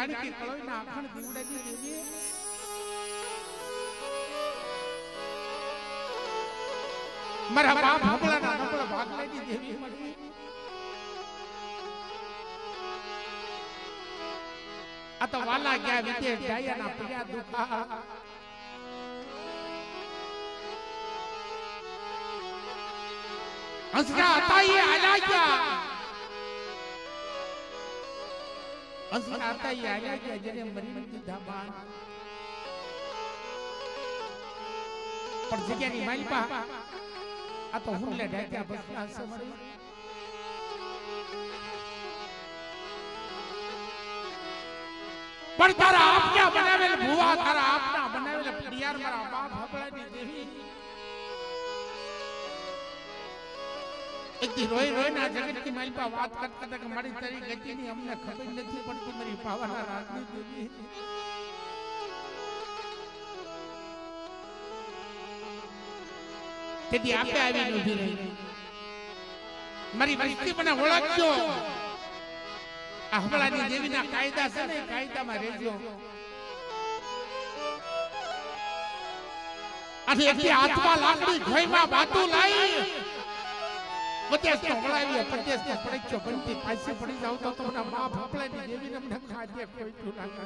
રાણી કે કળોઈના આખણ દીવડાજી દેવી મારા બાપ હબળાના નબળા ભાગલાની દેવી મળી આ તો વાલા ગયા વિદેશ જાયાના પીડા દુખા હંસકા હતા એ આલા ગયા હંસકા હતા એ આલા ગયા જેને મરી દીધા બાણ પણ જગ્યાની માલપા આ તો હુંલે ઢાક્યા બસના સમરી પણ તારા આપના બનાવેલ ભુવા તારા આપના બનાવેલ પિયાર મારા બાપ હબળાની દેવી એક દી રોઈ રોઈના જગતની માલપા વાત કરતા હતા કે મારી તારી ગતિની અમને ખબર નથી પડતી મારી પાવાના રાજની દેવી તેથી આપે આવીને ઊભી રહી મારી વસ્તી મને ઓળખજો આ હબળાની દેવીના કાયદા છે ને કાયદામાં રહેજો અને એકથી હાથમાં લાકડી ઘોઈમાં બાતું લાઈ 50 તો હબળાવી 50 તો પડ્યો બનતી પાછી પડી જાવ તો તમારા બાપ હબળાની દેવીને મને ખાજે કોઈ તું લાગે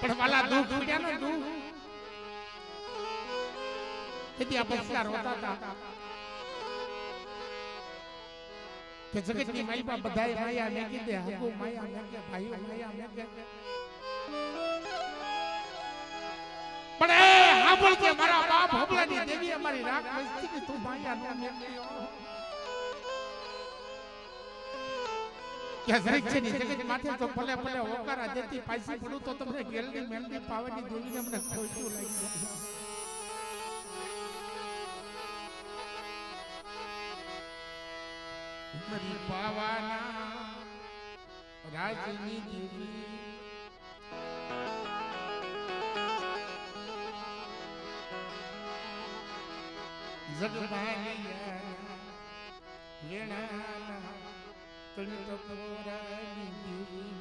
પણ વાલા દુઃખ ઉડ્યા નો દુઃખ તેથી આ બસકાર હોતા હતા કે જગતની માલપા બધાએ માયા મેં કીધે હગો માયા મેં કે ભાઈઓ માયા મેં કે પણ એ સાંભળ કે મારા બાપ હબળાની દેવી અમારી રાખ વસ્તી કે તું માયા નો મેં કે જરીક છે ની જગત માથે તો ભલે ભલે હોકારા દેતી પાછી પડું તો તમને ગેલની મેલની પાવાની દેવીને મને ખોટું લાગી જાય મરી પાવાના રાજની દેવી જગમાનિયા વેણા તું તો પોરાની દેવી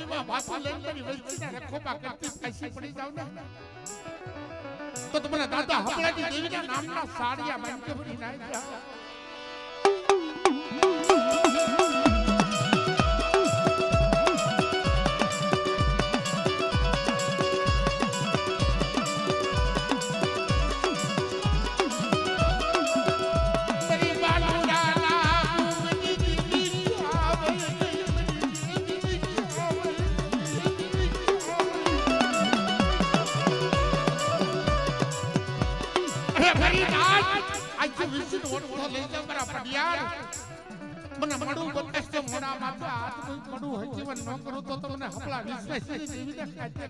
બાપ હબળાની દેવી તો તમારા દાદા હબળાની દેવીના નામના સાડિયા બાંધે ભરી નાખ્યા મને મળું બતાસો મોડા માથે હાથ મળું હજીવન ન કરું તો તમને હબળા વિશ્વાસી દેવીને ખાતે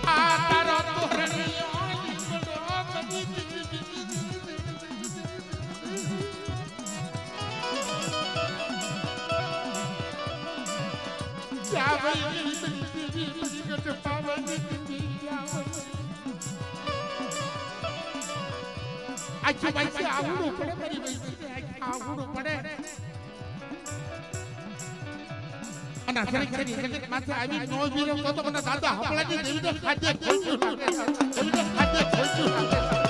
આ તારો તોરણી આખી વૈસે આવડું પડે મારી વૈસે આવડું પડે અને ખરી જગત માથે આવી નો વિરમ તો મને દાદા હપલાની દેવીને ખાધે ખોઈતું લાગે દેવીને ખાધે ખોઈતું લાગે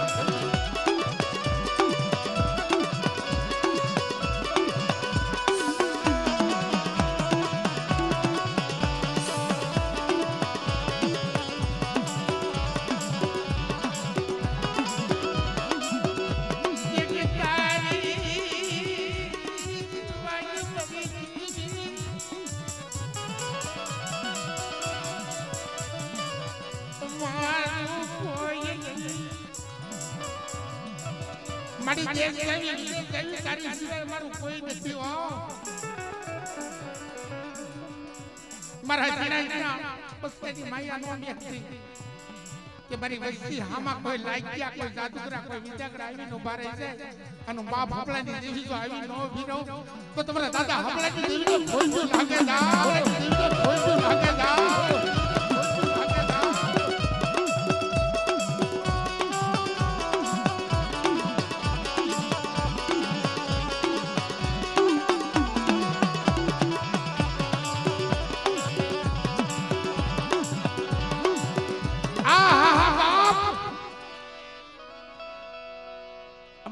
મારી દેશ દેવી તારી સિવાય મારું કોઈ નથી હો મારા જણાઈના પસ્તેની માયા નો વ્યક્તિ કે મારી વસ્તી હામાં કોઈ લાગ્યા કોઈ જાદુગરા કોઈ વિજાગરા આવીને ઉભા રહી જાય અને બાપ હપલાની દેવી જો આવી નો ભીરો તો તમારા દાદા હપલાની દેવીને ખોઈતું લાગે દાવ દેવીને ખોઈતું લાગે દાવ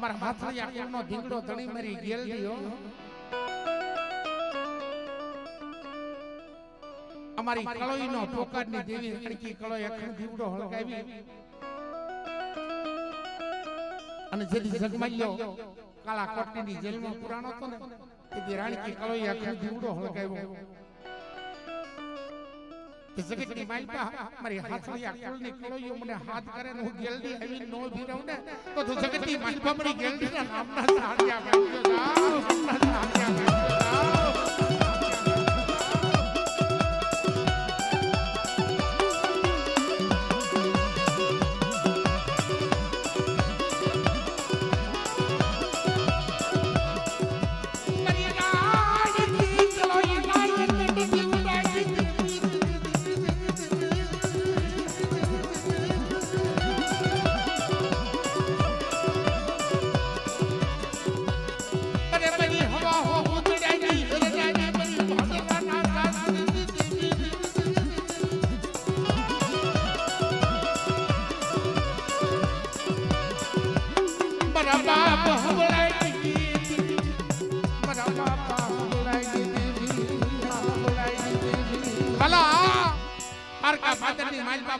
અમારા હાથળિયા કુળનો ધીંગડો ધણી મારી ગેલડીઓ અમારી કળોઈનો પોકાડની દેવી કણકી કળોઈ અખંડ દીવડો હળગાવી અને જેથી જગમાલ્યો કાળા કોટની જેલમાં પુરાણો હતો ને તેથી રાણકી કળોઈ અખંડ દીવડો હળગાવ્યો કે જગતની માલપા મારી હાથળિયા કુળની કળોઈઓ મને હાથ કરે ને હું ગેલડી આવી નો ભીરવ ને તો તું જગતની માલપા મારી ગેલડીના નામના સાડિયા ગાજો જાવ નામના સાડિયા ગાજો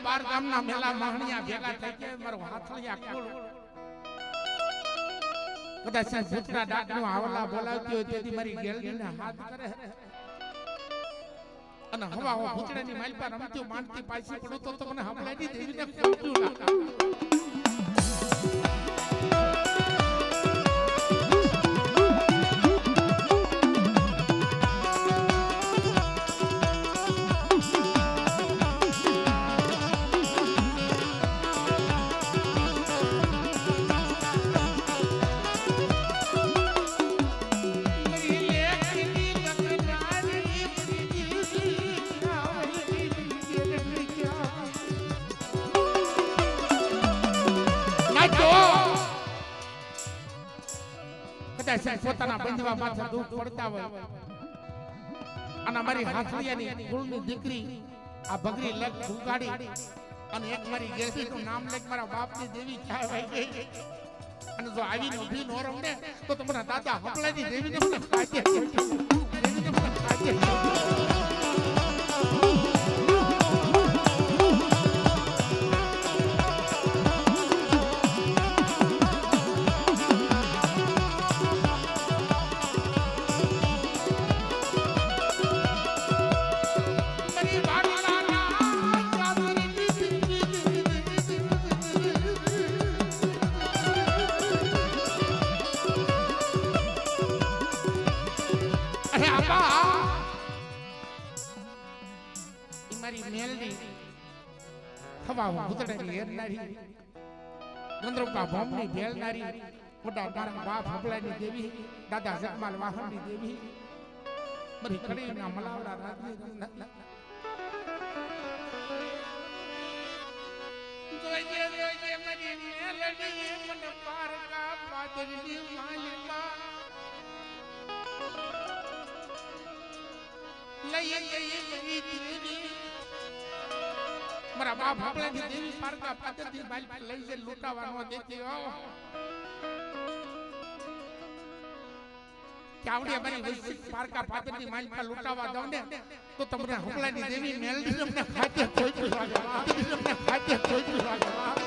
બાર ગામના મેલા મહણિયા ભેગા થઈ કે મારો હાથળિયા કુળ કદાચ ભૂતરા ડાકનો આવલા બોલાવતી હોય તેથી મારી ગેલડીને હાથ કરે અને હવા હો ભૂતરાની માલપા રમતી માનતી પાછી પડો તો મને હમલાની દેવીને ખોટું લાગે પોતાના બંધવા માથે દુઃખ પડતા હોય અને મારી હાથળિયાની કુળની દીકરી આ ભગરી લગ ભૂકાડી અને એક મારી ગેસીનું નામ લઈ મારા બાપની દેવી કહેવાય ગઈ અને જો આવીને ઊભી નો રમણે તો તમારા દાદા હપલાની દેવીને મને કાઢે દેવીને મને કાઢે ભૂતડાની હેરનારી ગંદ્રપા ભોમની ભેલનારી મોટા મારા બાપ હબલાની દેવી દાદા જગમાલ વાહનની દેવી મારી કડીના મલાવડા રાજની જોઈ જે મારી મેલડી મને પાર કાપ પાદરની માલિકા મારા બાપ આપણાથી દેવી પારકા પાદરની માલિકા લઈ જઈને લૂંટાવાનો દેતી હો ચાવડી અમારી વૈશ્વિક પારકા પાદરની માલિકા લૂંટાવા દઉં ને તો તમને હકલાની દેવી મેલડી તમને ખાતે કોઈ લાગે તમને ખાતે કોઈ લાગે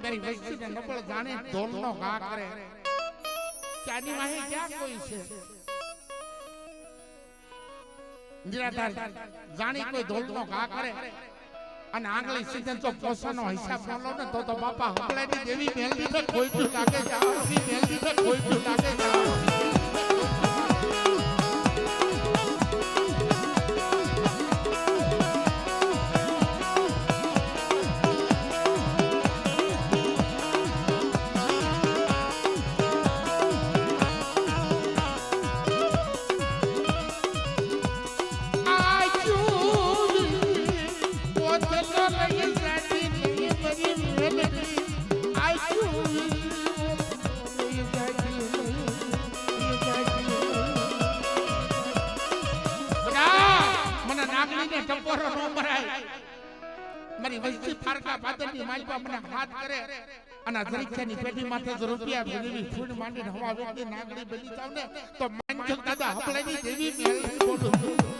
मेरी वैसी ने नबल जाने ढोल नो गा करे क्यानी माही क्या कोई છે નિરાધાર જાણી કોઈ ઢોલ નો ઘા કરે અને આંગળી સીધન તો પોસાનો હિસાબ ન લો ને તો બાપા હકલાની દેવી મેલડી તો કોઈ પણ લાગે જાવ મેલડી તો કોઈ પણ લાગે જાવ મારી વૈશ્વી પારકા પાદરની માલિકા મને હાથ કરે અને ધરીખ્યાની પેટી માથે જ રૂપિયા ભેગી ફૂડ માંડીને હવા વેચી નાગડી બની જાવ ને તો માંજક દાદા હપલાની દેવી મેલડી બોલું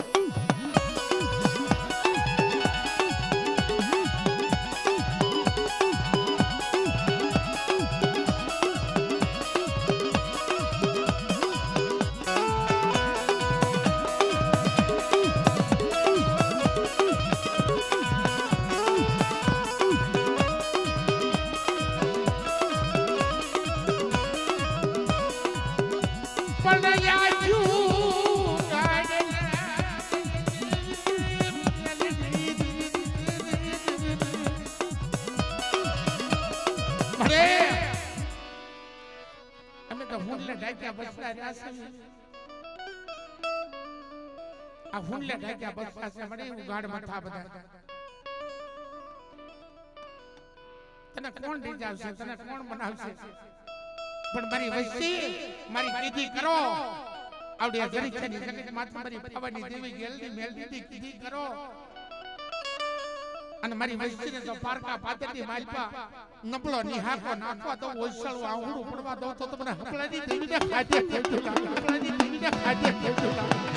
આ હુંલે ઢાક્યા બસા છે મને ઉગાડ માથા બધા તને કોણ રીજાવશે તને કોણ બનાવશે પણ મારી વસ્તી મારી કીધી કરો આવડી જરીખની જગત માથા મારી પાવાની દેવી ગેલની મેલડી કીધી કરો અને મારી વસ્તીને તો પારકા પાદરની માલપા નબળો નિહાકો નાખવા તો ઓસળું આંગળું પડવા દઉં તો તમને હકલાની દેવીને ખાધે ખેડું લાગે હકલાની દેવીને ખાધે ખેડું લાગે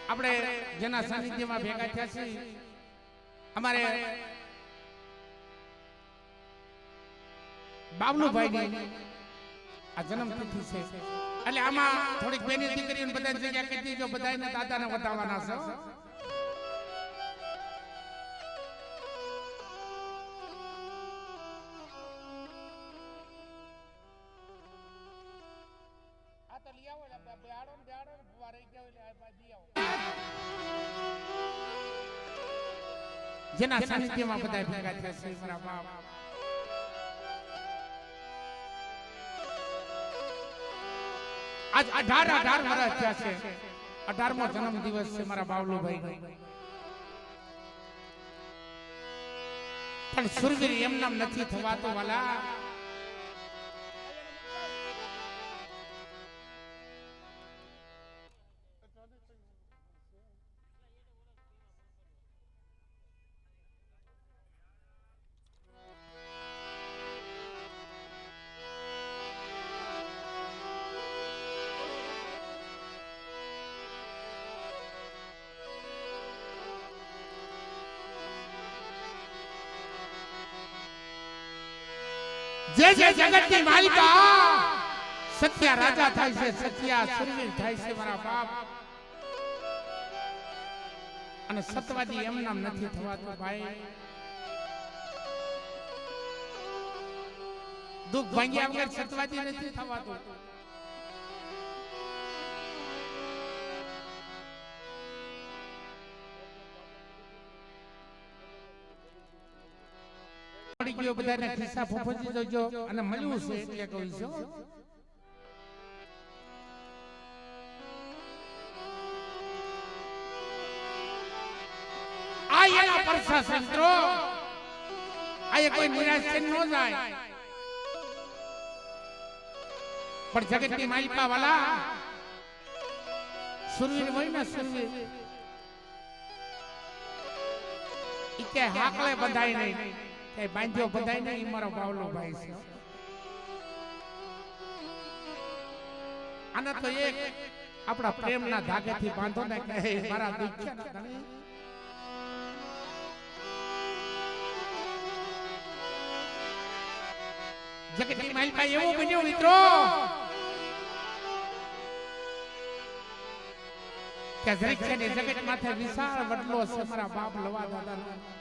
આપણે જેના સાનિધ્યમાં ભેગા થયા છે અમારે બાબલુભાઈની આ જન્મ તિથિ છે એટલે આમાં થોડીક બેની દીકરીઓને બધા જગ્યા કહી દીજો બધાને દાદાને વધાવવાના છે આ તો લઈ આવો બેહાડો ને ભૂવા રહી ગયા એટલે આ લઈ આવો જેના સાનિધ્યમાં બધા ભેગા થયા છે મારા બાપ આજ 18 વર્ષ થયા છે 18મો જન્મ દિવસ છે મારા બાવલુભાઈ પણ સુરવીર એમ નામ નથી થવાતો વાલા જે જે જગતની માલિકા સત્યા રાજા થાય છે સત્યા સુરવીર થાય છે મારા બાપ અને સતવાદી એમ નામ નથી થવાતું ભાઈ દુઃખ ભાંગ્યા વગર સતવાદી નથી થવાતું ગયો બધાને ખિસ્સા ફોફજી જોજો અને મળ્યું છે એટલે કહું છું આ એના પરસા સંત્રો આ કોઈ નિરાશ ન જાય પણ જગતની માલિકા વાલા સુરવીર હોય ને સુરવીર ઈ કે હાકલે બંધાય નહીં એ બાંધ્યો બધાય ને ઈ મારો બાવલો ભાઈ છે આને તો એક આપણા પ્રેમના ધાગેથી બાંધો ને કે મારા દુખ્યા ના ધણી જગતની માલિકા એવો બન્યો મિત્રો કે જરીક છે ને જગત માથે વિશાળ વડલો છે મારા બાપ લવા દાદાનો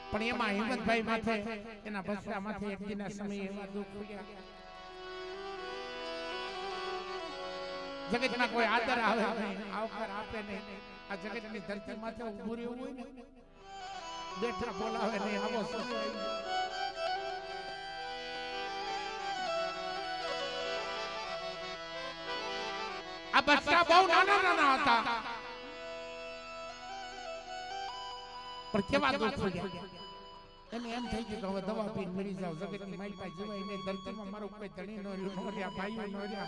પણ એમાં હિંમતભાઈ માથે એના બસરા માથે એક દિના સમયે એવા દુઃખ પડ્યા જગતના કોઈ આદર આવે નહીં આવકાર આપે નહીં આ જગતની ધરતી માથે ઊભું રહેવું હોય ને બેઠા બોલાવે નહીં આવો સમય આ બસરા બહુ નાના નાના હતા પણ કેવા દુઃખ પડ્યા એને એમ થઈ ગયું કે હવે દવા પીને મરી જાવ જગતની માલિકા જીવાય ને ધરતીમાં મારો કોઈ ધણી નો રહ્યો નો રહ્યા ભાઈઓ નો રહ્યા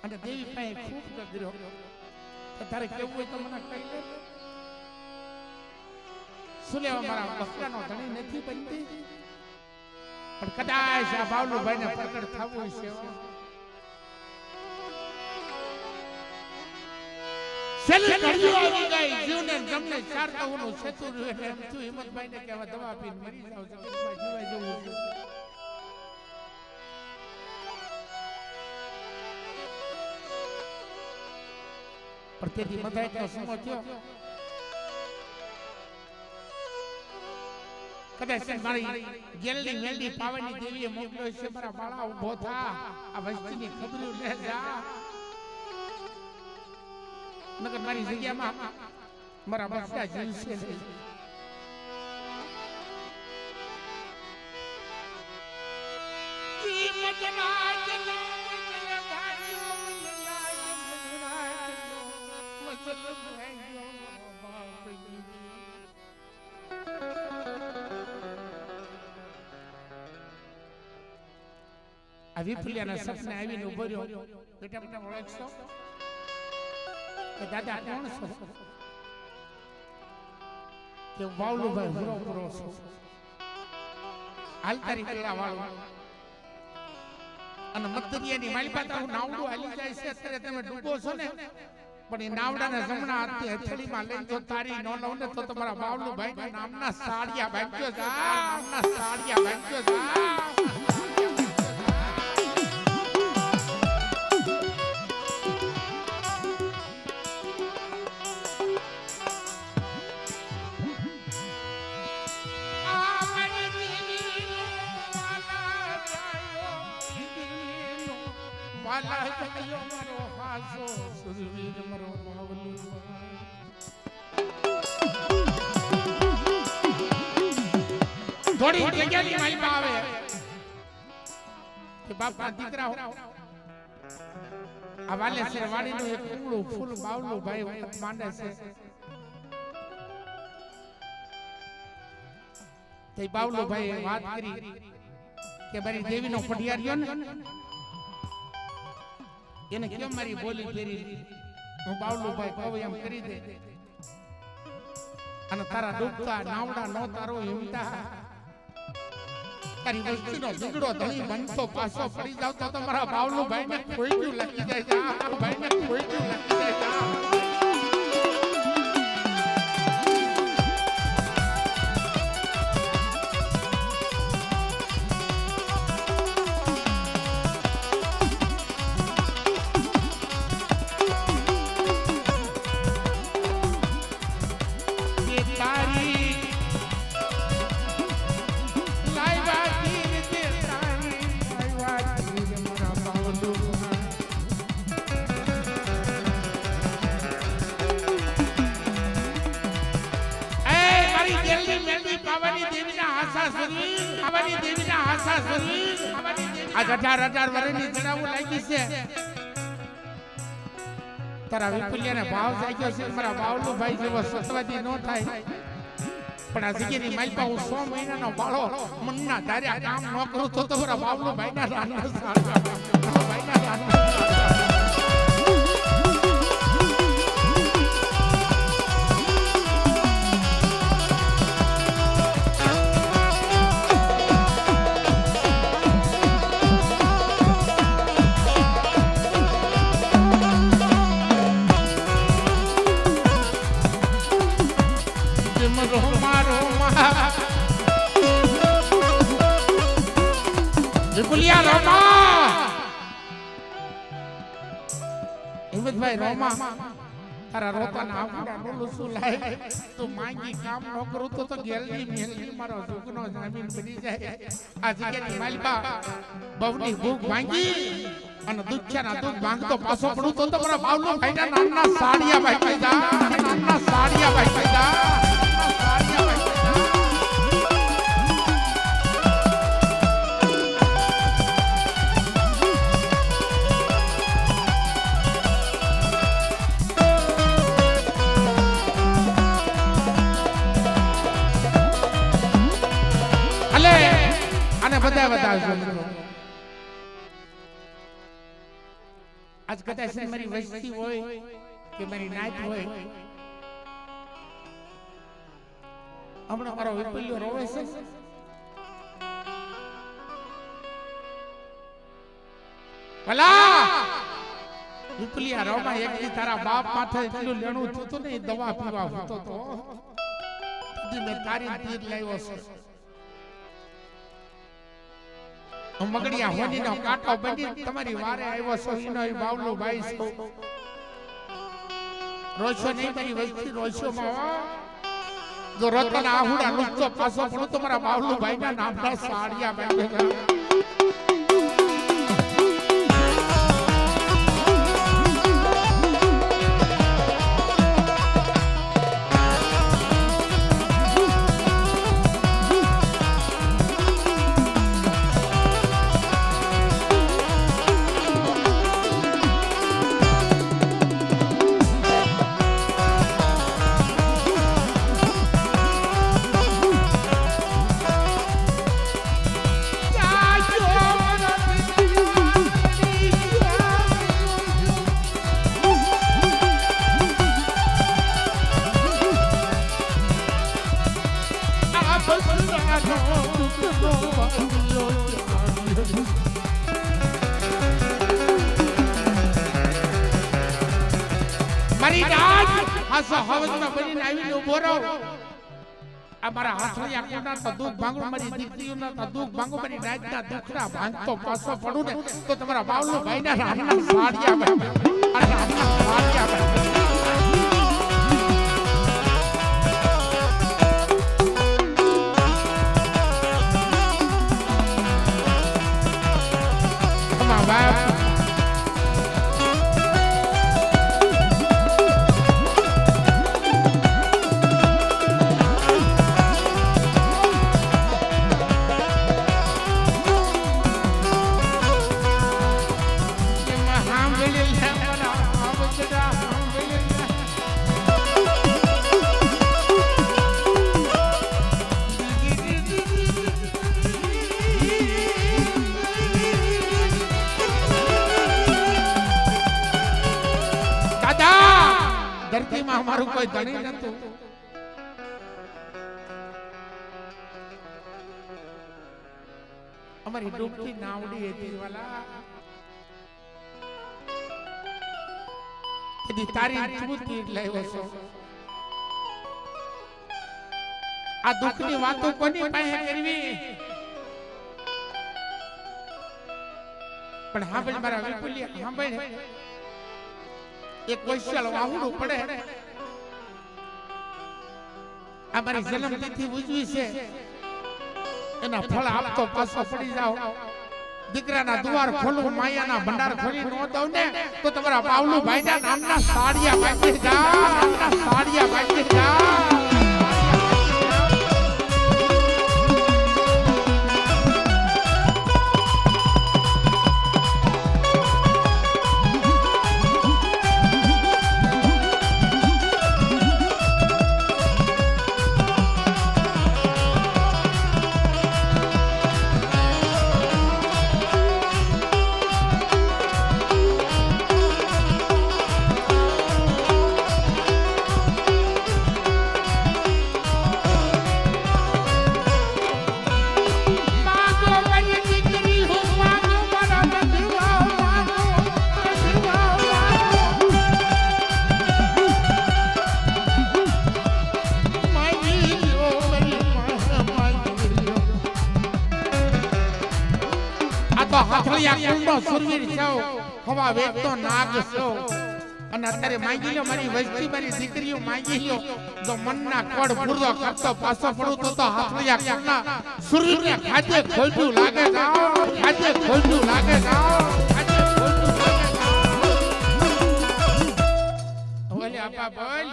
અને દેવી પાસે ખૂબ ગગર્યો કે તારે કેવું હોય તો મને કહી દે શું લેવા મારા બકરાનો ધણી નથી બનતી પણ કદાચ આ બાવલુભાઈ ને પ્રગટ થવું છે સેલી કડીઓ આવી ગઈ જીવને જમને ચાર કહોનું સેતુ રહ્યું એમ થયું હિંમતભાઈ ને કહેવા દવા પીને મરી જાવ જગતમાં જીવાય જવું પણ તેથી બધાય તો સમો થયો કદાચ મારી ગેલડી મેલડી પાવાની દેવીએ મોકલ્યો છે મારા બાળા ઉભો થા આ વસ્તીની ખબરું લે જા નકર મારી જગ્યામાં મારા બચ્ચા જીવશે નહીં આ વિપુલિયાના સપને આવીને ઉભો રહ્યો બેટા મને ઓળખશો કે દાદા કોણ છો કે બાવલુભાઈ હુરો પૂરો છો હાલ તારી કલ્લા વાળો અને મધ્યની મારી પાસે નાવડું હાલી જાય છે અત્યારે તમે ડૂબો છો ને પણ એ નાવડાને જમણા હાથથી હથેળીમાં લઈને જો તારી ન લઉં ને તો તમારા બાવલુભાઈ નામના સાડિયા ભાગ્યો જા નામના સાડિયા ભાગ્યો જા થોડી જગ્યાની માલમાં આવે કે બાપા દીકરા આ વાલે છે વાડીનું એક કુંડું ફૂલ બાવલું ભાઈ વખત માંડે છે તે બાવલું ભાઈ વાત કરી કે મારી દેવીનો પઢિયાર્યો ને એને કેમ મારી બોલી ફેરી હું બાવલું ભાઈ કહું એમ કરી દે અને તારા ડૂબતા નાવડા નો તારો હિમતા તારી વસ્તીનો દીકડો ધણી બનતો પાછો પડી જાવ તો તમારા બાવલું ભાઈને કોઈ ગયું લખી જાય જા ભાઈને કોઈ ગયું લખી જાય જા તારા વિપુલિયાને ભાવ જાગ્યો છે મારા બાવલું ભાઈ જેવો સતવાદી નો થાય પણ આ જગ્યાની માલપા હું 100 મહિનાનો બાળો મનના ધાર્યા કામ ન કરું તો મારા બાવલું ભાઈના રાના ભાઈના રાના હિંમતભાઈ રોમા તારા રોતાના આવડા ડોલું શું લાય તો માંગી કામ ન કરું તો ગેલરી મેલરી મારો સુગનો જમીન બની જાય આ જગ્યાની માલપા બહુની ભૂખ માંગી અને દુખ્યાના દુખ માંગતો પાછો પડું તો તમારા બાવલો ભાઈના નામના સાડિયા ભાઈ પૈદા નામના સાડિયા ભાઈ પૈદા બધા બતાવજો મિત્રો આજ કદાચ મારી વસ્તી હોય કે મારી નાત હોય હમણાં મારો વિપુલિયો રોવે છે ભલા વિપુલિયા રોમાં એક દી તારા બાપ માથે એટલું લેણું થતું ને દવા પીવા હતો તો મેં તારી તીર લાવ્યો છે મગડિયા હોનીનો કાંટો બની તમારી વારે આવ્યો છો ઈનો ઈ બાવલો ભાઈ છો રોશો નહીં મારી વસ્તી રોશો માં જો રતન આહુડા નુસ્તો પાછો પડું તો મારા બાવલો ભાઈના નામના સાડિયા ભાઈ હાસો હવસમાં બનીને આવીને ઉભો રહો અમારા હાથળિયા કોના તો દુઃખ ભાંગો મારી દીકરીઓના તો દુઃખ ભાંગો મારી નાચના દુખડા ભાંગતો પાછો પડું ને તો તમારા બાવલો ભાઈના રામના સાડિયા ભાઈ રામના સાડિયા ભાઈ ધરતીમાં અમારું કોઈ ધણી નતું અમારી ડૂબતી નાવડી હતી વાલા એદી તારી સ્મૃતિ લાવ્યો છો આ દુઃખની વાતો કોની પાસે કરવી પણ હાંભળ મારા વિપુલિયા હાંભળ એક વૈશાલ વાહુડું પડે અમારી જન્મ તિથિ ઉજવી છે એના ફળ આપતો પાછો પડી જાઓ દીકરાના દ્વાર ખોલું માયાના ભંડાર ખોલી નો દઉં ને તો તમારા પાવલું ભાઈના નામના સાડિયા વાંચી જાઓ નામના સાડિયા વાંચી જાઓ હાથળિયા કુંડો સુરવીર છો હવા વેચતો નાગ છો અને અત્યારે માંગી લો મારી વસ્તી મારી દીકરીઓ માંગી લો તો મનના કોડ પૂરો કરતો પાછો પડું તો હાથળિયા કુંડના સુરવીરને ખાજે ખોલ્યું લાગે જાઓ ખાજે ખોલ્યું લાગે જાઓ ખાજે ખોલ્યું લાગે જાઓ ઓલે આપા બોલ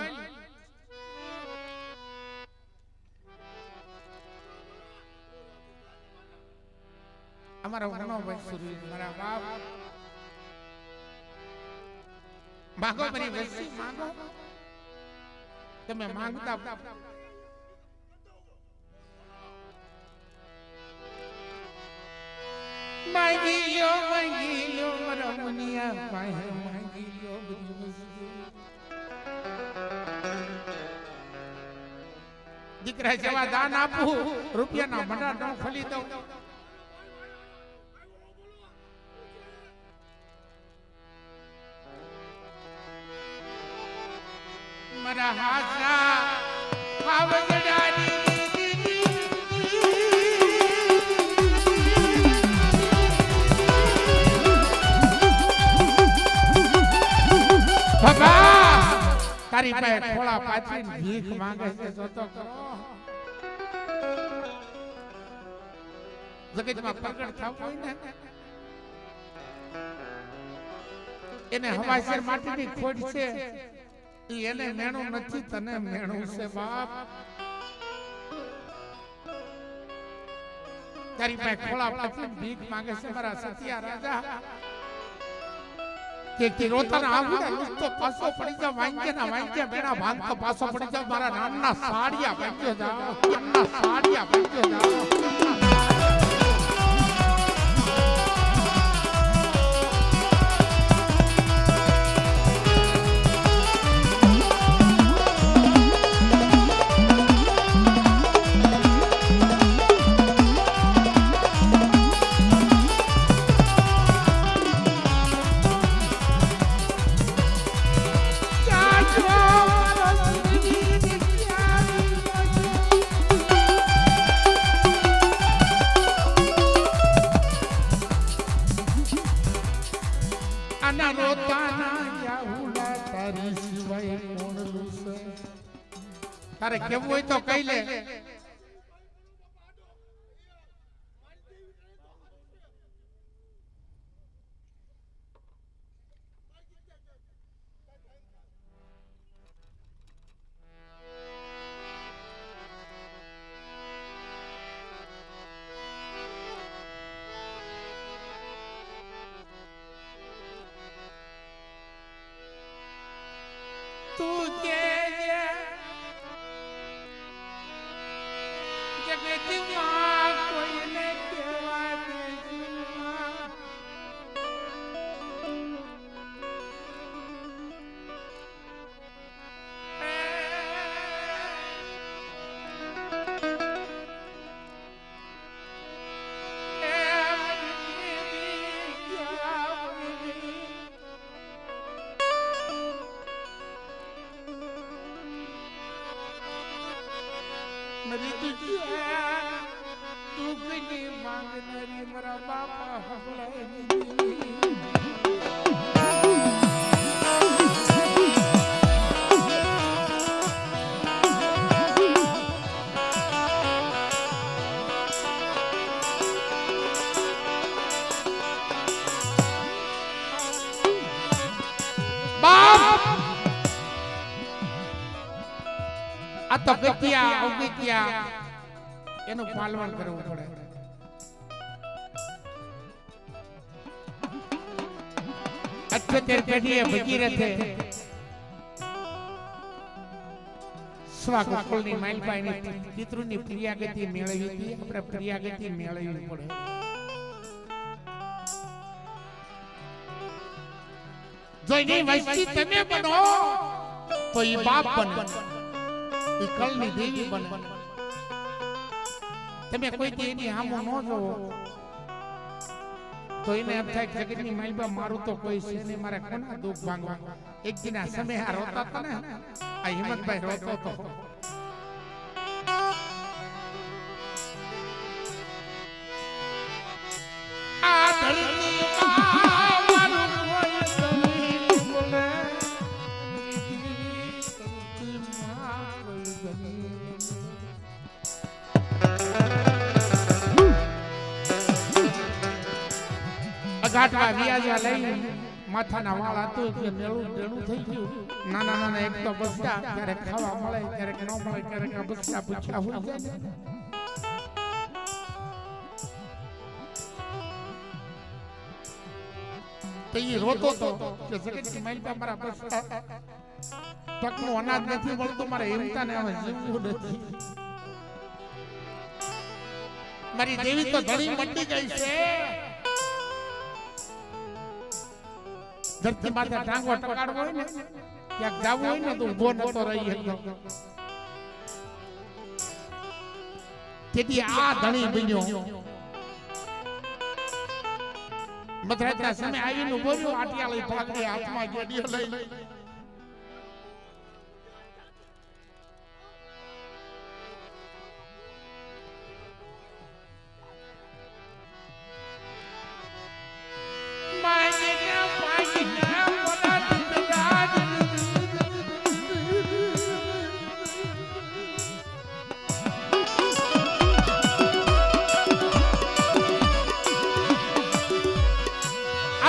અમારા વનો ભાઈ સુરવીર મારા બાપ માંગો મારી વસ્તી માંગો તમે માંગતા માંગી લ્યો મારા મુનિયા પાસે માંગી લ્યો દીકરા જેવા દાન આપું રૂપિયાના ભંડાર નો ખોલી દઉં મારા હાસા આવગડાની બાબા તારી પાસે ખોળા પાથરીને ભીખ માંગે છે જોતો કરો જગતમાં પ્રગટ થવું હોય ને એને હવાસર માટીની ખોટ છે એને મેણું નથી તને મેણું છે બાપ તારી પાસે ખોળા પાથરીને ભીખ માંગે છે મારા સતિયા રાજા કે રોતાના આંગુડા નુસતો પાછો પડી જા વાંજે બેડા ભાંગતો પાછો પડી જા મારા નામના સાડિયા વાંજે જાઓ નામના સાડિયા વાંજે જાઓ રોતાના રોતાના યાહુડા તારી સિવાય કોણ રૂસે તારે કેવું હોય તો કહી લે મરી તુજ્યા તું કઈ માંગનારી મારા બાપા હવલાય આ તો ગતિયા ઉગતિયા એનું પાલન કરવું પડે અત્યારે પેઢીએ ભગીરથે સ્વાગુકુળની માલપાઈની પિતૃની પ્રિયાગતિ મેળવી હતી આપણે પ્રિયાગતિ મેળવવી પડે જો એની વસ્તી તમે બનો તો એ બાપ બને કલની દેવી બને તમે કોઈ એની હામો ન જોવો તો એને એમ થાય જગતની માલબા મારું તો કોઈ છે ને મારે કોના દુઃખ ભાંગવા એક દિના સમય આ રોતા હતા ને આ હિંમતભાઈ રોતો હતો આ ધરતી ગાટવા વ્યાજા લઈ માથાના વાળ હતું કે મેળું ડેણું થઈ ગયું નાના નાના એક તો બચ્ચા ક્યારેક ખાવા મળે ક્યારેક ન મળે ક્યારેક આ બચ્ચા પૂછ્યા હોય જાય તો એ રોતો તો કે જગતની માલપા મારા બચ્ચા તકનું અનાજ નથી મળતું મારે હિંમતા ને હવે જીવવું નથી મારી દેવી તો ધણી મંડી ગઈ છે ધરતી માથે ટાંગો ટકાડવો હોય ને ક્યાંક જાવું હોય ને તો ઉભો નતો રહી હતો તેથી આ ધણી બન્યો મધરાતના સમય આવીને ઉભો રહ્યો આટિયા લઈ ભાગરી હાથમાં ગેડીઓ લઈ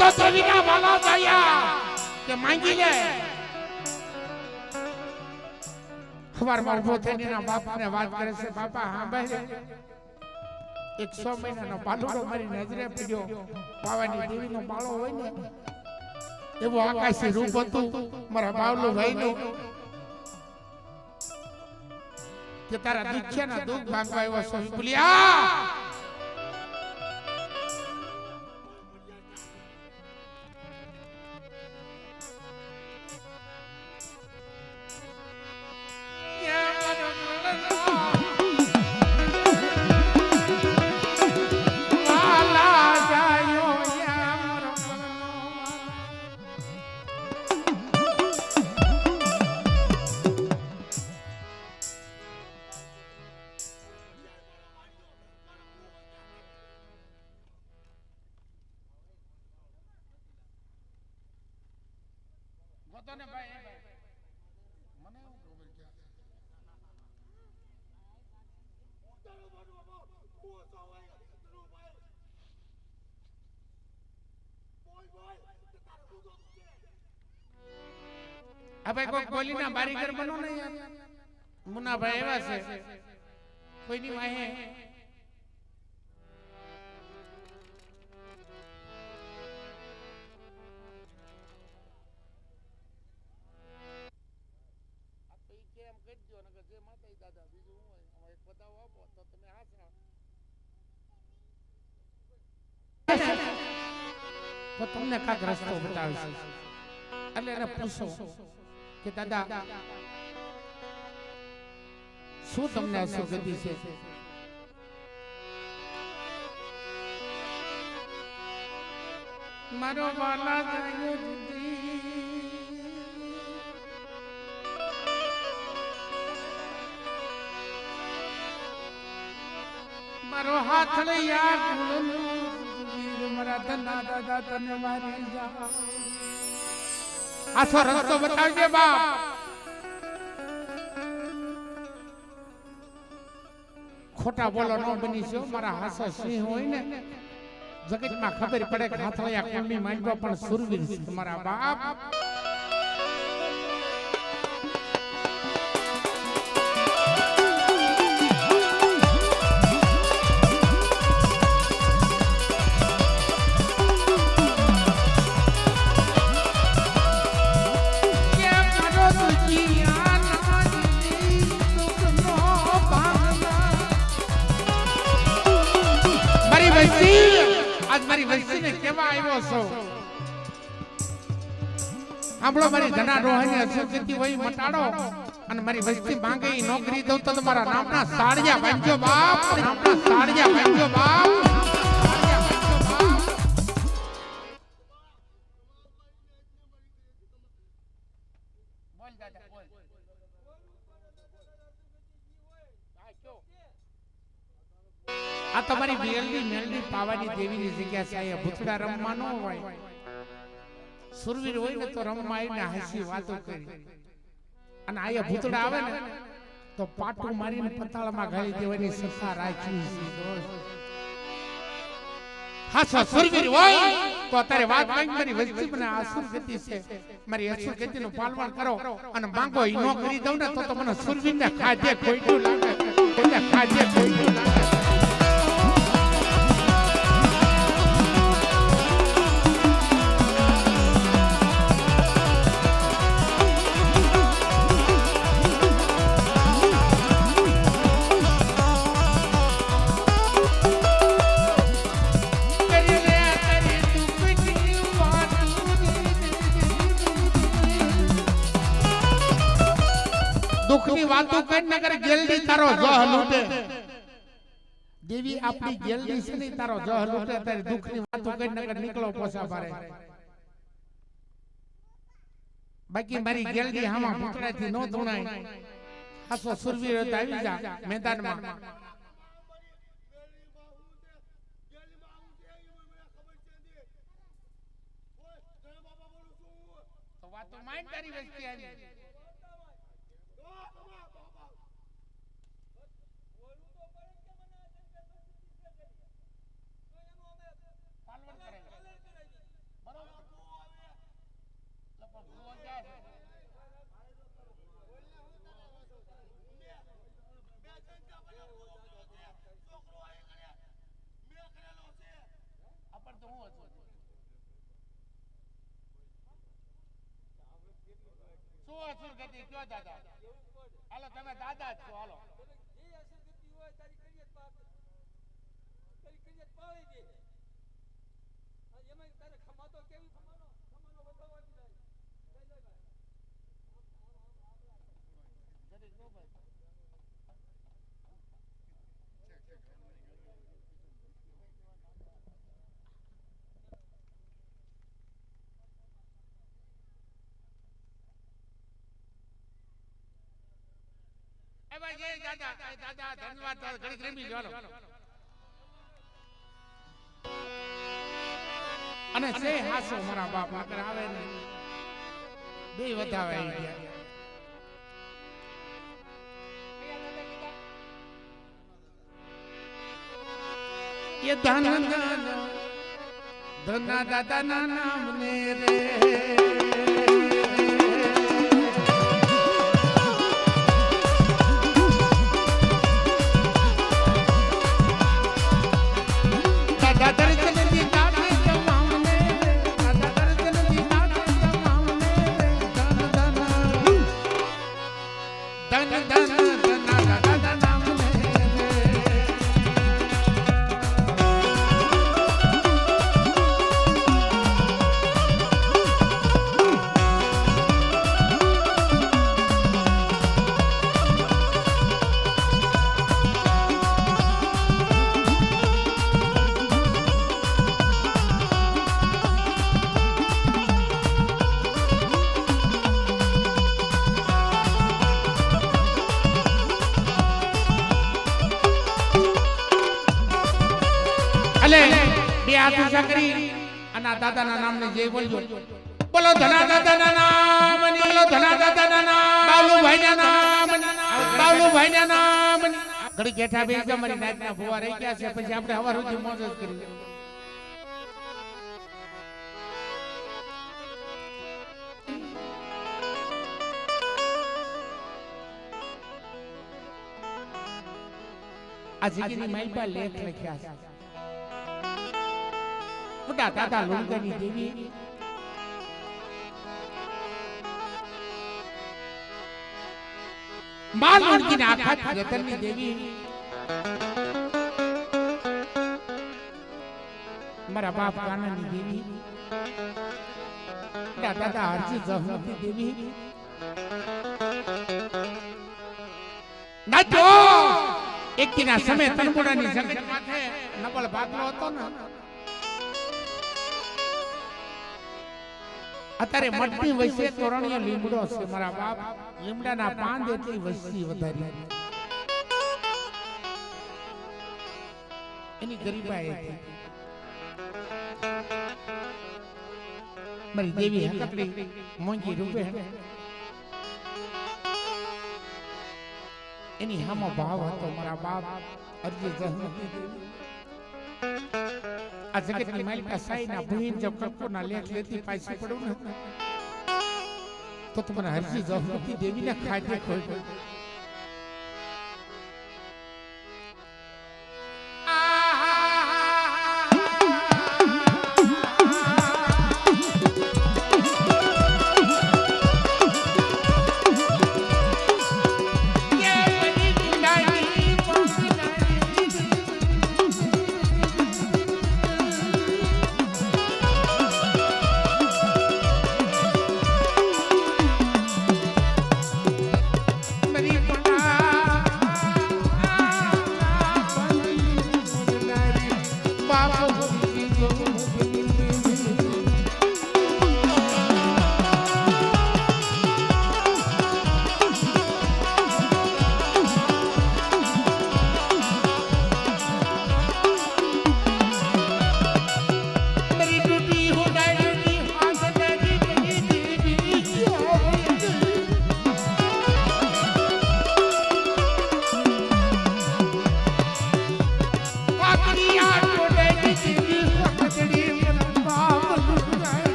તો દેવીના વાલા દયા કે માંગી લે ખબરમાં ઉભો થઈને એના બાપને વાત કરે છે બાપા હા ભાઈ 100 મહિનાનો બાલુડો મારી નજરે પડ્યો પાવાની દેવીનો બાળો હોય ને એવો આકાશી રૂપ હતું મારા બાવલો ભાઈનું કે તારા દુખ્યાના દુઃખ ભાંગવા એવો છે બોલ્યા જોતો ને ભાઈ મને એવું ખબર કે હવે કોઈ બોલી ના બારીગર બનો ને યાર મુનાભાઈ એવા છે કોઈની વાહે તો તમને કાક રસ્તો બતાવીશ એટલે એને પૂછો કે દાદા શું તમને અસુગતિ છે મારો વાલા જાય મારો હાથ લઈયા મારા ધના દાદા તને મારી જા આસો રસ્તો બતાવજે બાપ ખોટા બોલો ન બની છો મારા હાસો સિંહ હોય ને જગતમાં ખબર પડે કે હાથ લઈયા કોણની માંડવા પણ સુરવીર છે મારા બાપ આજ મારી વસ્તીને કેવા આવ્યો છો સાંભળો મારી ધના રોહાની અસુગતિ હોય મટાડો અને મારી વસ્તી માંગે નોકરી દઉં તો તમારા નામના સાડિયા બાંધજો બાપ નામના સાડિયા બાંધજો બાપ બોલ દાદા બોલ આ તમારી મેલડી પાવાની દેવીની જગ્યા છે આ ભૂતડા રમવા ન હોય સુરવીર હોય ને તો રમવા આવીને હાસી વાતો કરી અને આયા ભૂતડા આવે ને તો પાટું મારીને પતાળમાં ગાળી દેવાની સત્તા રાખી છે હાસો સુરવીર હોય તો અત્યારે વાત માંગ મારી વસ્તી મને આસુર ગતિ છે મારી અસુર ગતિનું પાલન કરો અને માંગો ઈ નો કરી દઉં ને તો મને સુરવીરને ખાજે ખોઈટું લાગે એટલે ખાજે ખોઈટું લાગે દુખની વાતો કઈ નગર જલ્દી તારો જહ લૂટે દેવી આપણી જલ્દી છે નહીં તારો જહ લૂટે તારી દુખની વાતો કઈ નગર નીકળો પોસા પારે બાકી મારી જલ્દી હામાં ભૂતડાથી નો ધૂણાય હાસો સુરવીર આવી જા મેદાનમાં તો વાતો માઈન તારી વસ્તી આવી અસુર ગતિ કયો દાદા હાલો તમે દાદા છો હાલો જે અસુર ગતિ હોય તારી કરિયત પાપ તારી કરિયત પાવી દે અને એમાં તારે ખમાતો કેવી ખમાનો બતાવ આપી જાય જય ભાઈ જરી કો ભાઈ દાદા ધન્યવાદ ઘડી રેમી ચાલો અને સે હાસો મારા બાપ આગળ આવે ને બે વધાવે આવી ગયા ये धन धन धना दादा ना नाम ने रे दादा दर्शन दी दादा तमाम ने दादा दर्शन दी दादा तमाम ने धन धन धन धन धना दादा नाम ने બે હાથ ઊંચા કરી અને દાદાના નામને જય બોલજો બોલો ધના દાદાના નામ બોલો ધના દાદાના નામ બાલુભાઈના નામ બાલુભાઈના નામ ઘડી બેઠા બે અમારી નાચના ભુવા રહી ગયા છે પછી આપણે હવાર સુધી મોજ જ કરી આ જગ્યાની માલપા લેખ લખ્યા છે મોટા દાદા લોંગાની દેવી માં લોંગીના આખા જતનની દેવી મારા બાપ કાનાની દેવી દાદા હરજી જહમતી દેવી નાચો એકના સમય તનપોડાની જગત માથે નબળ ભાગલો હતો ને અત્યારે મટની વૈસે તોરણીય લીમડો છે મારા બાપ લીમડાના પાન એટલી વસ્તી વધારી એની ગરીબાઈ હતી મારી દેવી હકતડી મોંઘી રૂપે એની હામો ભાવ હતો મારા બાપ અરજી જહમતી દેવી આ જગતની માલિકા સાઈના ભૂઈન જો કપોના લેખ લેતી પાછી પડું ને તો તમને હરજી જહમતી દેવીને ખાધે ખોઈ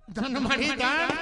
ધન મારી દાન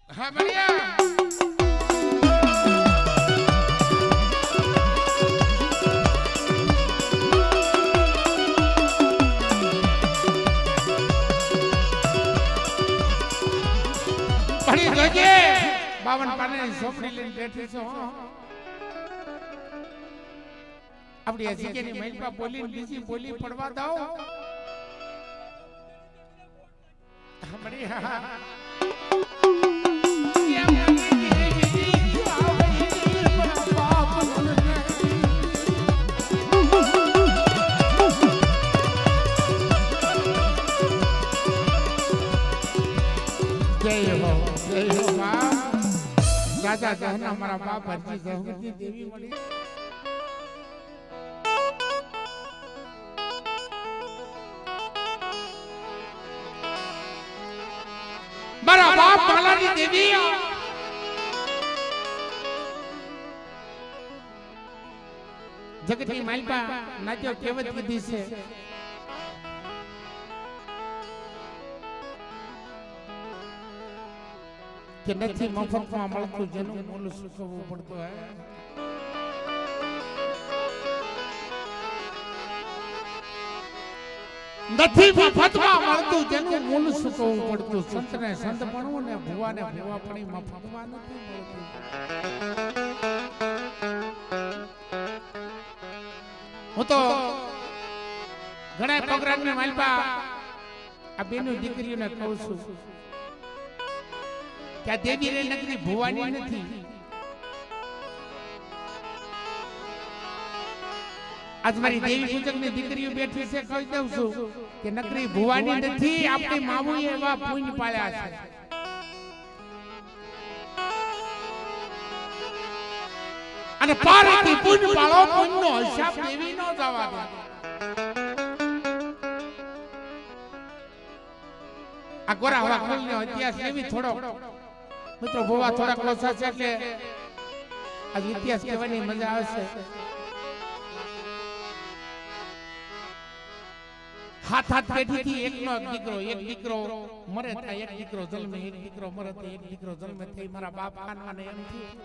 हाँ बढ़िया बड़ी लगे बावन पाने झोपड़ी लेने बैठी छो अपनी ऐसी के नहीं महिला बोली बीजी बोली पढ़वा दो बढ़िया जय हो बाप राजा जहना हमारा बाप भरजी जहमती देवी मड़ी मारा बाप मालानी देवी जगती मालपा नाचो केवत विधि से कि नहीं मफत में મળતું જેનું મૂળ ચૂકવવું પડતું હે નથી મફતમાં મળતું જેનું મૂળ ચૂકવવું પડતું સંતને સંત ભણવું ને ભુવાને ભુવાપણી મફતમાં નથી મળતું હું તો ઘણા પ્રોગ્રામની માલપા આ બેનો દીકરીઓને કહું છું क्या देवी रे नगरी भुवानी नहीं आज मारी देवी पूजक ने दीकरीओ बैठी से कही दઉં છું કે નગરી ભુવાની નથી આપણી માવુએ એવા પુણ્ય પાળ્યા છે અને પારતી પુણ્ય પાળો પુણ્યનો હિસાબ દેવી નો જવા દે આ ગોરા હવા ખોલનો ઇતિહાસ એવી થોડો મિત્રો ભુવા થોડા ક્લોઝ છે કે આજ ઇતિહાસ કહેવાની મજા આવે છે હાથ હાથ પેઢી થી એકનો એક દીકરો મરે થાય એક દીકરો જન્મે એક દીકરો મરે થાય એક દીકરો જન્મે થઈ મારા બાપ કાનવાને એમ થયું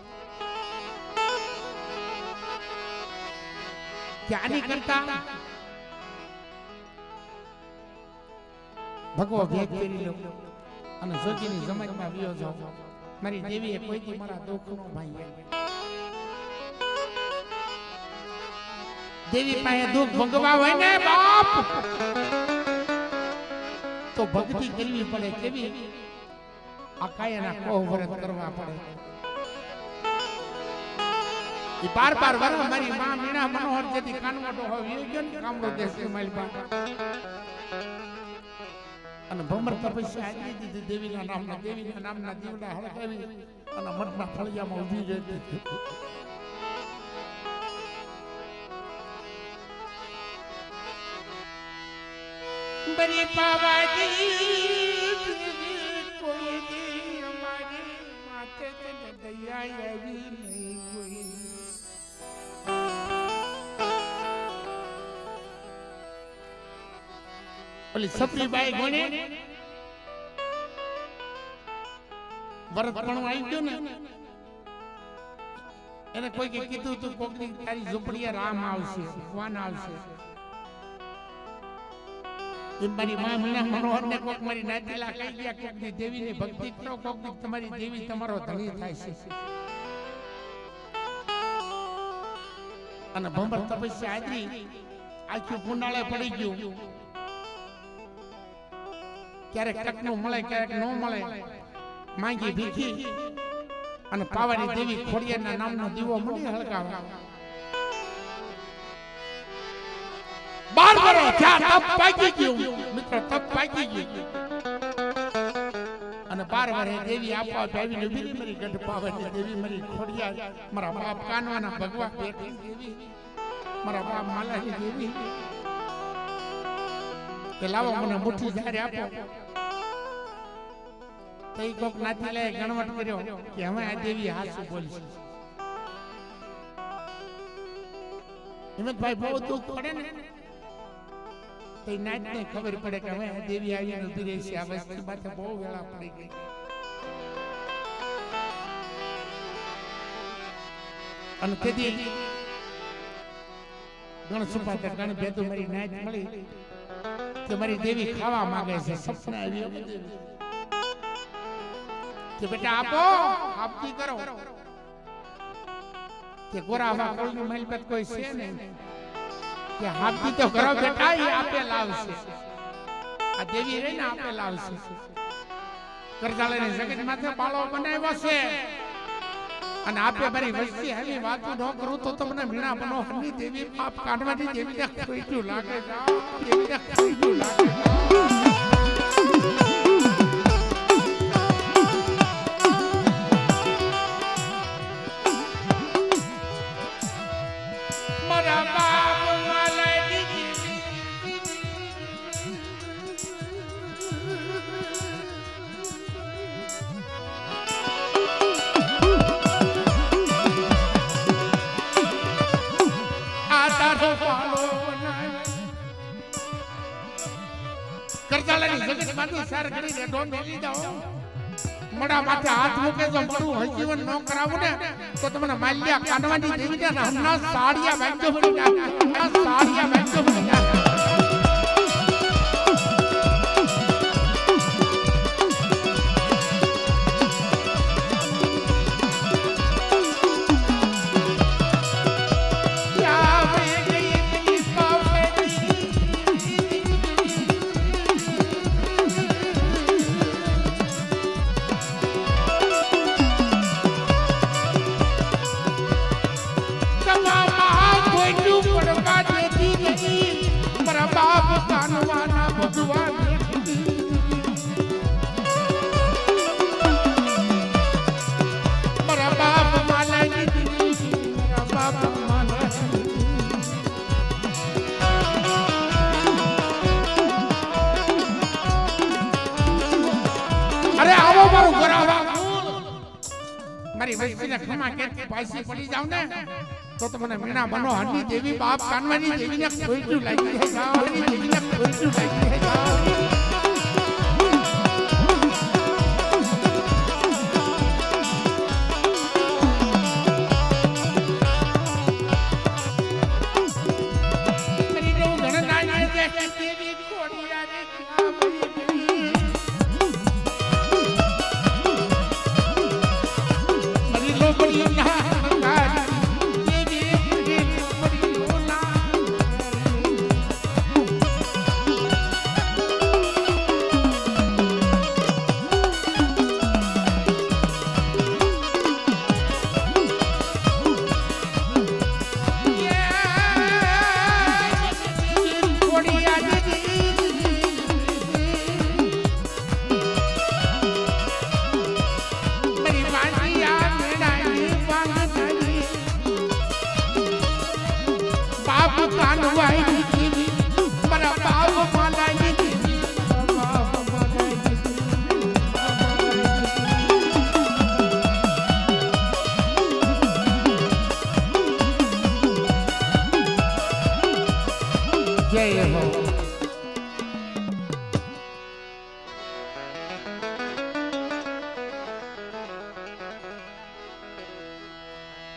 કે આની કરતા ભગવો ભેગ કરી લો અને જોગીની જમાતમાં વિયો જાવ મારી દેવીએ કોઈથી મારા દુઃખનો ભાઈ દેવી પાસે દુઃખ ભંગવા હોય ને બાપ તો ભક્તિ કરવી પડે કેવી આ કાયના કોહ વ્રત કરવા પડે ઈ બાર વર મારી માં મીણા મનોહર જેથી કાનવટો હોય યોગ્ય કામડો દેશ મારી બા અને ભમર તપસ્યા આજી દીધી દેવીના નામના દીવડા હળગાવી અને મઠના ફળિયામાં ઊભી રહેતી બરી પાવાજી કોઈ દી અમારી માથે દયા આવી નહીં કોઈ ઓલી સપરી બાઈ ગોણે વરત પણ આવી ગયો ને એને કોઈ કે કીધું તું કોકની તારી ઝૂંપડીએ રામ આવશે ભગવાન આવશે એ મારી માં મીના મનોહર ને કોક મારી નાતીલા કહી ગયા કોકની દેવીની ભક્તિ કરો કોકની તમારી દેવી તમારો ધણી થાય છે અને ભંબર તપસ્યા આદરી આખું કુંડાળે પડી ગયું ક્યારેક ટકનું મળે ક્યારેક ન મળે માંગી ભીખી અને પાવાની દેવી ખોડિયારના નામનો દીવો મળી હળગાવા 12 વર્ષ થયા તપ પાકી ગયું મિત્રો તપ પાકી ગયું અને 12 વર્ષે દેવી આપવા આવીને ઉભી મરી ગઢ પાવાની દેવી મરી ખોડિયા મારા બાપ કાનવાના ભગવા બેઠી દેવી મારા બાપ માલાની દેવી કે લાવો મને મુઠ્ઠી જારે આપો તો ઈ કોક નાથી લે ગણવટ કર્યો કે હવે આ દેવી હાસુ બોલશે હિંમતભાઈ બહુ દુઃખ પડે ને તે નાઈટ ને ખબર પડે કે હવે દેવી આવીને ઊભી રહી છે. આ વસ્તી માથે બહુ વેળા પડી ગઈ. અને તેથી ગણસુપાતા ગણ ભેદુ મારી નાઈટ મળી કે મારી દેવી ખાવા માંગે છે. સપના આવી કે બેટા આપો આપતી કરો કે ગોરાવા કોલની મહેલપત કોઈ છે નહીં કે આપતી તો કરો બેટા. એ આપે લાવશે. આ દેવી રહીને આપે લાવશે. કરજાળાની જગત માથે બાળો બનાવ્યો છે અને આપે મારી વસ્તી આવી વાતો ન કરું તો તમને મીણા બનો હની દેવી પાપ કાઢવાની દેવીને ખોઈતું લાગે જાઓ. દેવીને ખોઈતું લાગે મારા બાપ માલા દીદી કરજાલાની જગત માંથી સાર કરીને ડોન મેલી જાઓ. મોડા માથે હાથ મૂકે તો મારું હજીવન ન કરાવું ને તો તમને માલ્યા કાઢવાની દેવીને હમણાં સાડિયા બાંધો પડી જાય. સાડિયા બાંધો પડી જાય. મારી વસ્તીને ખમા કે પાછી પડી જાવ ને તો તમને મીણા બનો હની દેવી બાપ કાનવાની દેવીને ખોઈતું લાગી જાય. હની દેવીને ખોઈતું લાગી જાય.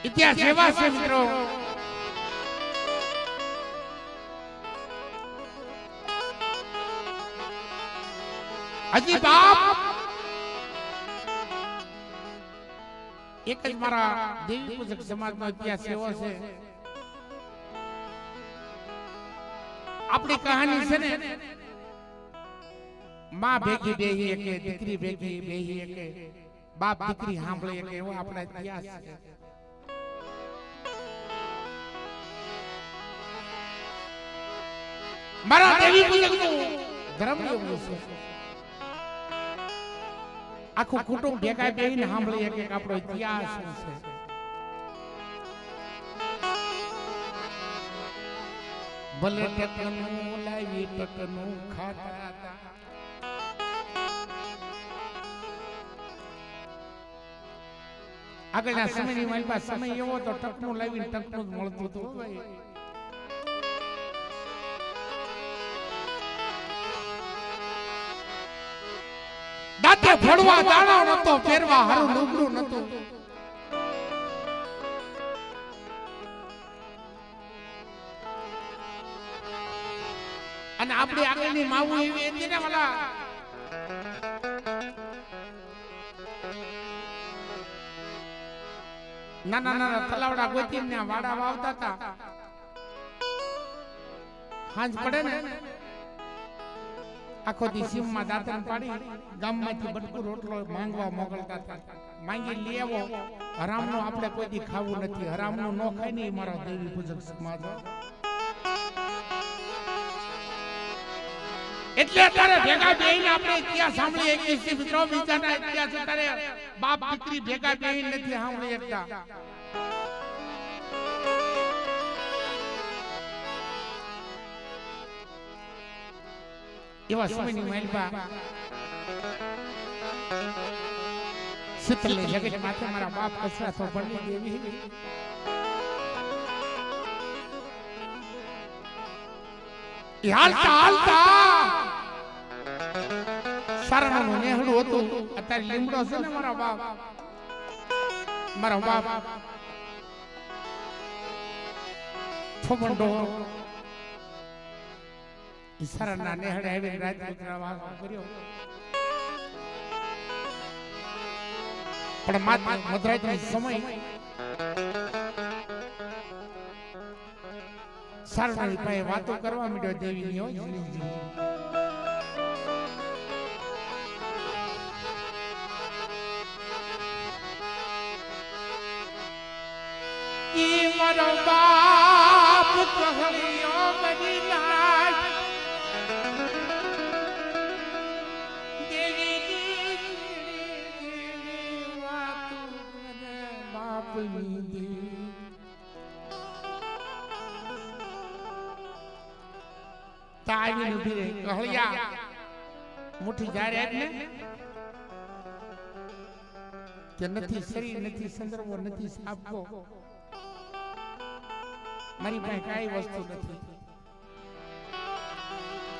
ઇતિહાસ એવા છે મિત્રો, હજી બાપ એક જ મારા દેવી પૂજક સમાજનો ઇતિહાસ એવો છે. આપણી કહાની છે ને માં ભેગી બેહી કે દીકરી ભેગી બેહી કે બાપ દીકરી સાંભળે કે એવો આપણા ઇતિહાસ છે. મારા દેવી પૂજકનું ધર્મ એવું છે. આખું કુટુંબ ભેગા બેહીને સાંભળીએ કે આપણો ઇતિહાસ શું છે. ભલે ટકનું લાવી ટકનું ખાતા હતા, આગળના સમયની મારી પાસે સમય એવો તો ટકનું લાવીને ટકનું જ મળતું હતું. માથે ફોડવા દાણો નતો, પહેરવા હારું લુગડું નતું. અને આપણી આગળની માવું એવી હતી ને વાલા, નાના નાના તલાવડા ગોતીને વાડા વાવતા હતા. હાંજ પડે ને આખો દી સીમમાં દાંતણ પાડી ગામમાંથી બટકું રોટલો માંગવા મોકલતા હતા. માંગી લઈ આવો. હરામનું આપણે કોઈ દી ખાવું નથી. હરામનું ન ખાય ને મારા દેવી પૂજક સમાજ. એટલે અત્યારે ભેગા બેહીને આપણે ઇતિહાસ સાંભળી એક દિવસથી મિત્રો બીજાના ઇતિહાસ અત્યારે બાપ દીકરી ભેગા બેહીને નથી સાંભળી એકતા. એવા સમયની મહેલબા શીતલની જગત માથે મારા બાપ કસરા સોપણની દેવી હાલતા હાલતા સારાનું નેહડું હતું. અત્યારે લીમડો છે ને મારા બાપ છોમંડો ઈશારાના નેહડે આવીને રાજપુત્રના વાસ કર્યો. પણ માત્ર મધરાતનો સમય સારાની પાસે વાતો કરવા માંડ્યો દેવીની હોય. ઈ મારો બાપ કહ્યો બની લાજ તાવીને ઉભી રહી. કહ્યા મુઠ્ઠી જારે એટલે કે નથી શરીર, નથી સંદર્ભો, નથી સાપકો, મારી પાસે કાઈ વસ્તુ નથી.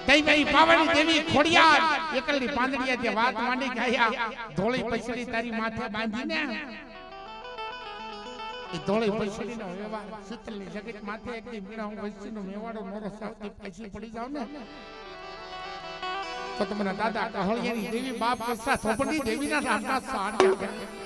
કઈ કઈ પાવની દેવી ખોડિયાર એકલની પાંદડીયા જે વાત માંડી ગયા. ધોળી પછડી તારી માથે બાંધીને એ ધોળી પછડીનો વ્યવહાર શીતલની જગત માથે એક દી મીણા હું વૈશ્યનો મેવાડો મોરો સાવતી પછી પડી જાવ ને તો તમારા દાદા કહળિયાની દેવી બાપ કસા સોપડી દેવીના નામના સાડિયા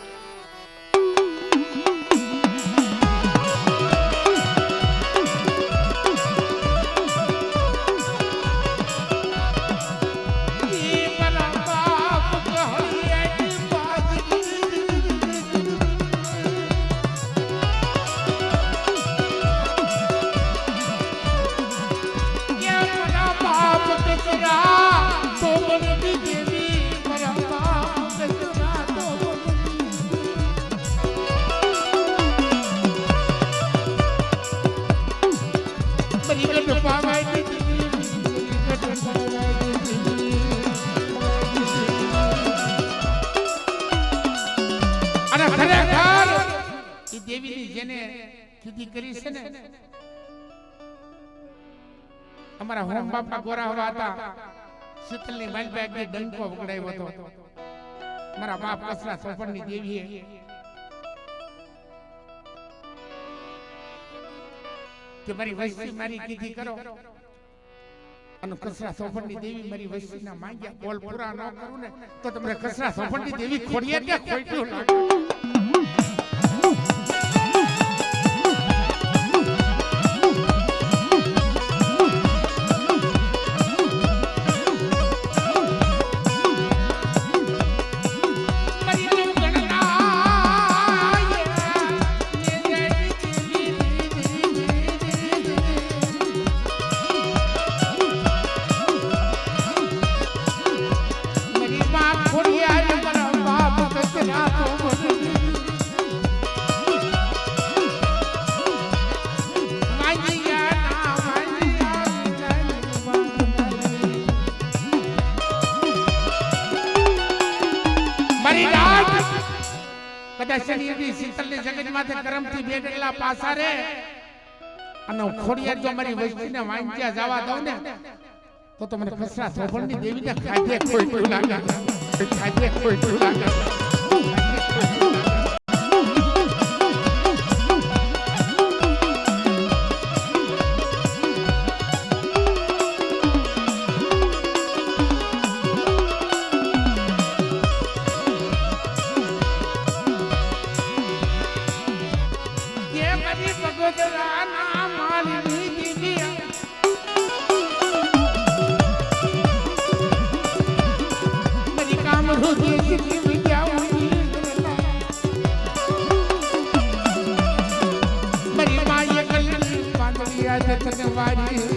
અમારા હોમ બાપા ગોરા હવા હતા. શીતલની માલબા એક ડંકો વગડાયો હતો. મારા બાપ કસરા સોપણની દેવીએ કે મારી વસ્તી મારી કીધી કરો અને કસરા સોપણની દેવી મારી વસ્તીના માંગ્યા બોલ પૂરા ન કરું ને તો તમને કસરા સોપણની દેવી ખોડીએ કે ખોટ્યું લાગે. શીતલની જગત માથે કરમથી બેઠેલા પાસા રે અને ખોડિયાર જો મારી વસ્તીને વાંચ્યા જવા દઉં ને તો મને કસરા સોપણની દેવીને ખાધે કોઈ લાગે. આજે કોઈ જુનાગઢ धन्यवाद।